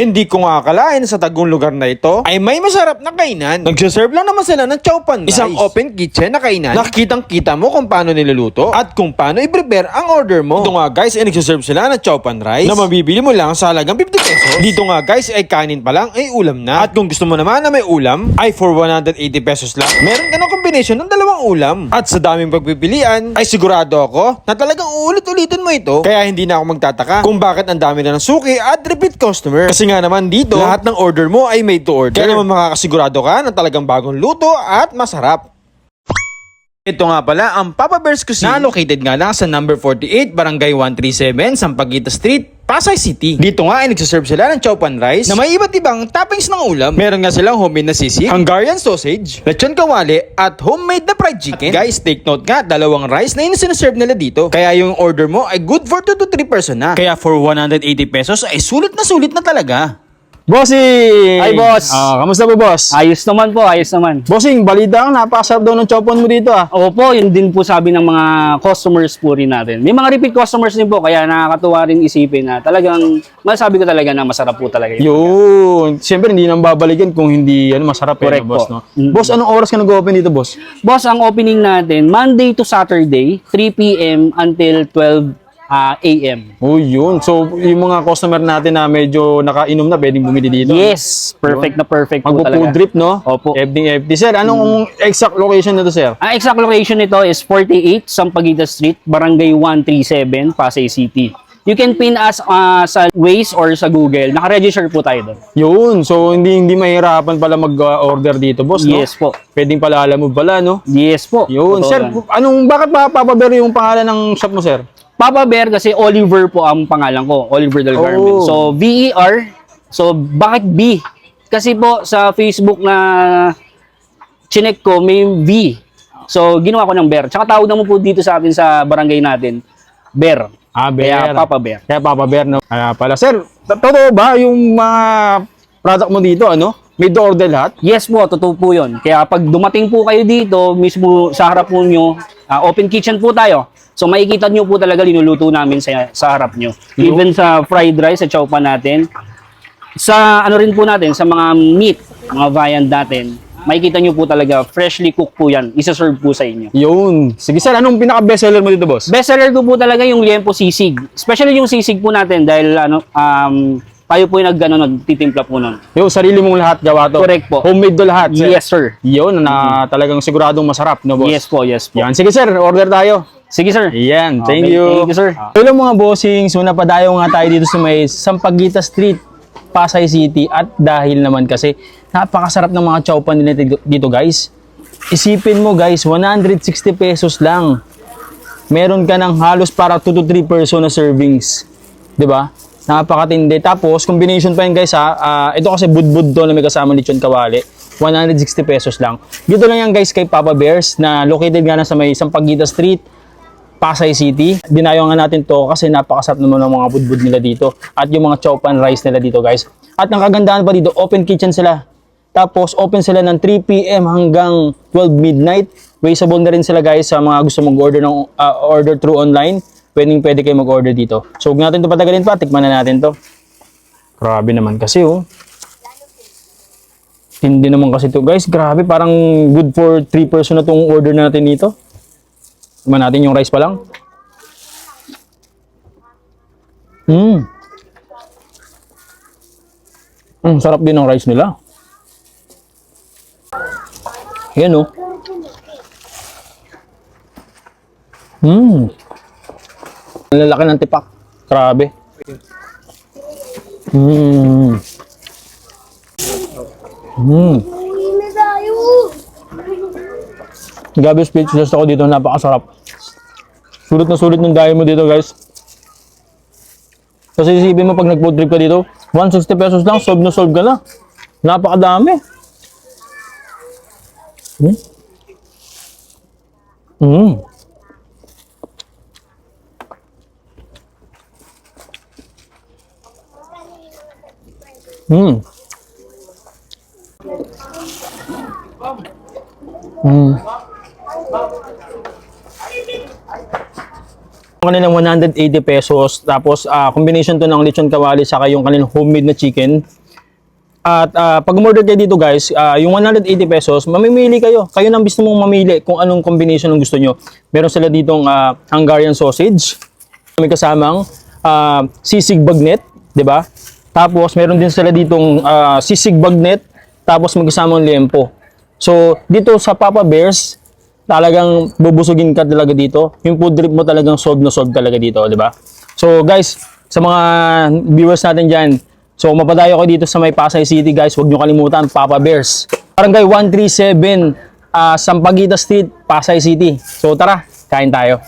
Hindi ko nga akalain sa tagong lugar na ito ay may masarap na kainan. Nagsaserve lang naman sila ng chow pan rice. Isang open kitchen na kainan. Nakitang kita mo kung paano niluluto at kung paano i-prepare ang order mo. Dito nga guys ay nagsaserve sila ng chow pan rice na mabibili mo lang sa halagang 50 pesos. Dito nga guys ay kanin pa lang ay ulam na. At kung gusto mo naman na may ulam ay for 180 pesos lang. Meron ka ng combination ng dalawang ulam. At sa daming pagpipilian ay sigurado ako na talagang uulit-ulitin mo ito. Kaya hindi na ako magtataka kung bakit ang dami na ng suki at repeat customer. Kasi nga naman dito, lahat ng order mo ay made to order. Kaya naman makakasigurado ka na talagang bagong luto at masarap. Ito nga pala ang Papa Bear's Cuisine na located nga lang sa number 48, Barangay 137, Sampaguita Street, Pasay City. Dito nga ay nagsaserve sila ng chow pan rice na may iba't ibang toppings ng ulam. Meron nga silang homemade na sisig, Hungarian sausage, lechon kawali, at homemade na fried chicken. At guys, take note nga, dalawang rice na yung sinaserve nila dito. Kaya yung order mo ay good for 2 to 3 person na. Kaya for 180 pesos ay sulit na talaga. Bossing! Hi, boss. Kamusta po, boss? Ayos naman po, ayos naman. Bossing, balita ang napakasarap daw ng chopon mo dito ah. Opo, yun din po sabi ng mga customers po rin natin. May mga repeat customers din po, kaya nakakatuwa rin isipin na talagang, masasabi ko talaga na masarap po talaga yun. Yun. Siyempre, hindi nang babalikan kung hindi masarap Correct boss, po. no? Boss, anong oras ka nag-open dito, boss? Boss, ang opening natin, Monday to Saturday, 3 p.m. until 12 a.m. Oh, yun. So, yung mga customer natin na medyo nakainom na, pwedeng bumili dito. Yes, perfect na perfect po Magpo-food talaga. drip, no? Opo. FD. Sir, anong exact location nito, sir? Ang exact location nito is 48 Sampaguita Street, Barangay 137, Pasay City. You can pin us sa Waze or sa Google. Naka-register po tayo doon. Yun. So, hindi mahirapan pala mag-order dito, boss, no? Yes po. Pwedeng pala alam mo pala, no? Yes po. Yun. Totoo Sir, yan. bakit ba Papa Bear yung pangalan ng shop mo, sir? Papa Bear kasi Oliver po ang pangalan ko. Oliver Del Carmen. Oh. So, V-E-R. So, bakit B? Kasi po sa Facebook na chinek ko, may V. So, ginawa ko ng Bear. Tsaka tawag naman po dito sa atin sa barangay natin, Bear. Bear. Kaya Papa Bear. Kaya Papa Bear, no? Kaya pala. Sir, totoo ba yung mga product mo dito, ano? May to order lahat? Yes po, totoo po yun. Kaya pag dumating po kayo dito, mismo sa harap po nyo, open kitchen po tayo. So makikita nyo po talaga linuluto namin sa harap nyo. Even sa fried rice, sa chow pan natin. Sa ano rin po natin, sa mga meat, mga viand natin, makikita nyo po talaga, freshly cooked po yan. Isa-serve po sa inyo. Yun. Sige sir, anong pinaka-bestseller mo dito, boss? Bestseller ko po talaga yung liempo sisig. Especially yung sisig po natin dahil tayo po yung nagtitimpla po nun. Yung sarili mong lahat gawa to. Correct po. Homemade to lahat. Sir. Yes, sir. Yun, na talagang siguradong masarap, no, boss? Yes po, yes po. Yan. Sige sir, order tayo. Sige, sir. Yan, thank Okay, you. thank you, sir. Hello mga bossing, so napadayo nga tayo dito sa may Sampaguita Street, Pasay City. At dahil naman kasi napakasarap ng mga chow pan nila dito guys. Isipin mo guys, 160 pesos lang. Meron ka ng halos para 2 to 3 person na servings. 'Di ba? Napakatindi. Tapos combination pa yan guys ha. Ito kasi budbud to na may kasama lechon kawali. 160 pesos lang. Dito lang yan guys kay Papa Bears na located nga na sa may Sampaguita Street, Pasay City. Dinayo nga natin to kasi napakasarap naman ng mga budbud nila dito. At yung mga chow pan rice nila dito guys. At ang kagandahan pa dito, open kitchen sila. Tapos open sila ng 3 p.m. hanggang 12 midnight. Wasteable na rin sila guys sa mga gusto mag-order ng order through online. Pwede kayo mag-order dito. So huwag natin ito patagalin pa. Tikman na natin to. Grabe naman kasi oh. Hindi naman kasi to guys. Grabe, parang good for 3 person na itong order natin dito. Tikman natin yung rice pa lang. Sarap din ng rice nila. Yan oh. Ang lalaki ng tipak. Grabe. Grabe, speechless ako dito. Napakasarap. Sulit na sulit ng dahil mo dito guys. Kasi isipin mo pag nag-food trip ka dito, 160 pesos lang, solve na solve ka na. Napakadami. kanilang 180 pesos. Tapos, combination to ng lechon kawali saka yung kanilang homemade na chicken. At pag umorder kayo dito guys, yung 180 pesos, mamimili kayo. Kayo nang gusto mong mamili kung anong combination ng gusto nyo. Meron sila ditong Hungarian sausage. May kasamang sisig bagnet, di ba? Tapos meron din sila ditong sisig bagnet, tapos may kasamang liempo. So dito sa Papa Bears, talagang bubusugin ka talaga dito. Yung food trip mo talagang solve na solve talaga dito, di ba? So guys, sa mga viewers natin dyan, so mapadayo ko dito sa may Pasay City guys, huwag nyo kalimutan, Papa Bears. Barangay 137, Sampaguita Street, Pasay City. So tara, kain tayo.